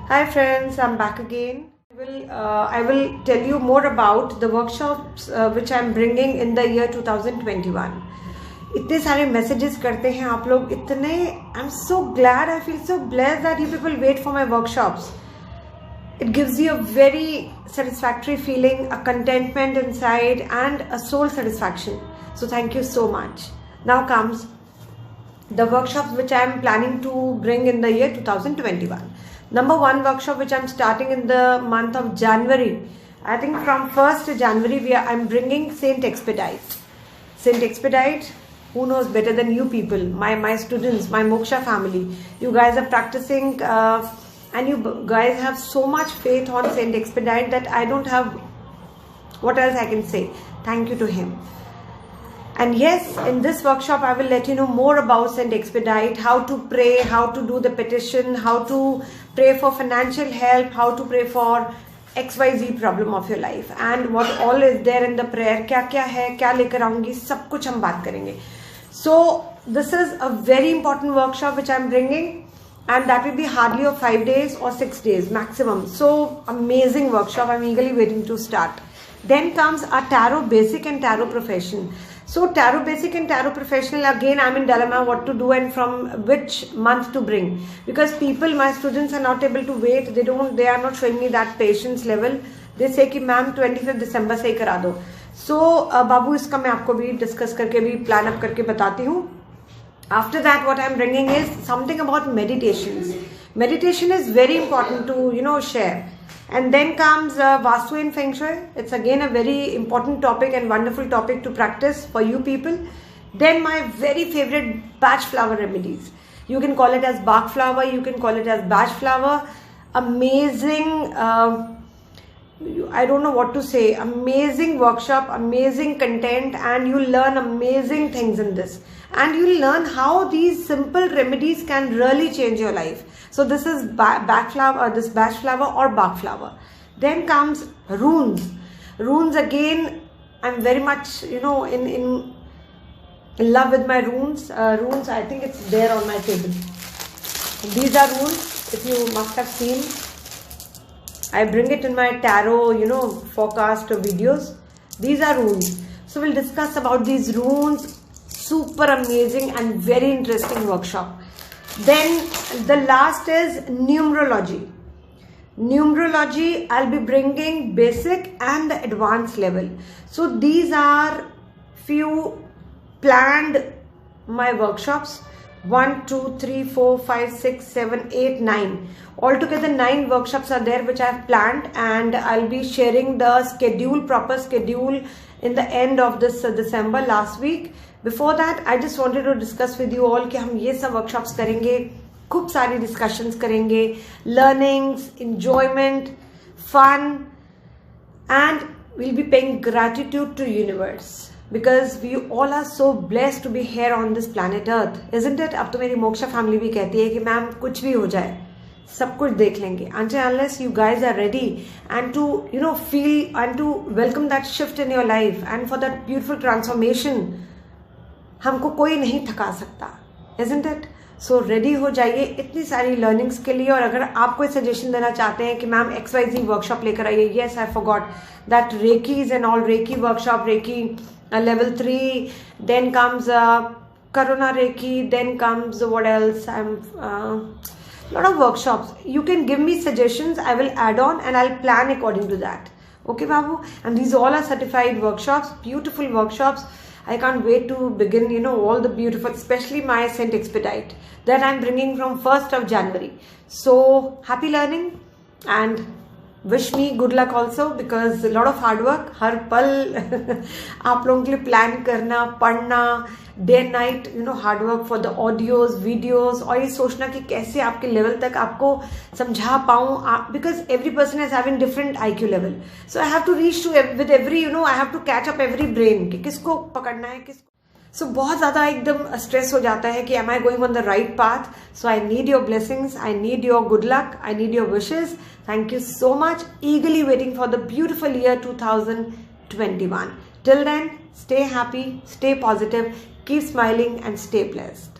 Hi friends, I'm back again. I will tell you more about the workshops which I'm bringing in the year 2021. इतने सारे messages करते हैं आप लोग इतने. I'm so glad, I feel so blessed that you people wait for my workshops. It gives you a very satisfactory feeling, a contentment inside and a soul satisfaction. So thank you so much. Now comes the workshops which I am planning to bring in the year 2021. Number one workshop which I am starting in the month of January. I think from 1st January I am bringing Saint Expedite. Saint Expedite, who knows better than you people, my students, my Moksha family. You guys are practicing and you guys have so much faith on Saint Expedite that I don't have what else I can say. Thank you to him. And yes, in this workshop, I will let you know more about Saint Expedite, how to pray, how to do the petition, how to pray for financial help, how to pray for XYZ problem of your life, and what all is there in the prayer, क्या है, क्या लेकर आऊँगी, सब कुछ हम बात करेंगे. So this is a very important workshop which I am bringing, and that will be hardly of 5 days or 6 days maximum. So amazing workshop. I'm eagerly waiting to start. Then comes a Tarot Basic and Tarot Profession. So Tarot Basic and Tarot Professional, again I'm in dilemma what to do and from which month to bring, because people, my students, are not able to wait. They are not showing me that patience level. They say कि ma'am 25 December से ही करा दो. So बाबू इसका मैं आपको भी discuss करके भी प्लान अप करके बताती हूँ. After that, what I'm bringing is something about meditations. Meditation is very important to share. And then comes Vastu and Feng Shui. It's again a very important topic and wonderful topic to practice for you people. Then my very favorite batch flower remedies. You can call it as bark flower, you can call it as batch flower. Amazing, I don't know what to say. Amazing workshop, amazing content, and you learn amazing things in this. And you learn how these simple remedies can really change your life. So this is batch flower or bark flower. Then comes runes. Runes again, I'm very much in love with my runes. Runes, I think it's there on my table. These are runes, if you must have seen. I bring it in my tarot, forecast videos. These are runes. So we'll discuss about these runes. Super amazing and very interesting workshop. Then the last is numerology. Numerology, I'll be bringing basic and the advanced level. So these are few planned my workshops. 1, 2, 3, 4, 5, 6, 7, 8, 9. Altogether 9 workshops are there which I have planned, and I'll be sharing the proper schedule in the end of this December last week. Before that, I just wanted to discuss with you all कि हम ये सब workshops करेंगे, खूब सारी discussions करेंगे, learnings, enjoyment, fun, and we'll be paying gratitude to universe. Because we all are so blessed to be here on this planet Earth, isn't it? अब तो मेरी मोक्षा family भी कहती है कि मैम कुछ भी हो जाए, सब कुछ देख लेंगे. Unless you guys are ready and to feel and to welcome that shift in your life and for that beautiful transformation, हमको कोई नहीं थका सकता, isn't it? So ready हो जाइए इतनी सारी learnings के लिए. और अगर आप कोई suggestion देना चाहते हैं कि मैम XYZ workshop लेकर आइए, yes, I forgot that Reiki and all Reiki workshop, Reiki level 3, then comes Karuna Reiki, then comes what else? Lot of workshops. You can give me suggestions, I will add on and I'll plan according to that. Okay, Babu? And these all are certified workshops, beautiful workshops. I can't wait to begin, all the beautiful, especially my Saint Expedite that I'm bringing from 1st of January. So happy learning and wish me good luck also, because a lot of hard work. हर पल आप लोगों के लिए plan करना, पढ़ना, day and night, hard work for the audios, videos, और ये सोचना कि कैसे आपके level तक आपको समझा पाऊँ, because every person is having different IQ level. So I have to reach to with every, I have to catch up every brain कि किसको पकड़ना है किसको. So बहुत ज़्यादा एकदम stress हो जाता है कि am I going on the right path? So I need your blessings, I need your good luck, I need your wishes. Thank you so much. Eagerly waiting for the beautiful year 2021. Till then, stay happy, stay positive, keep smiling and stay blessed.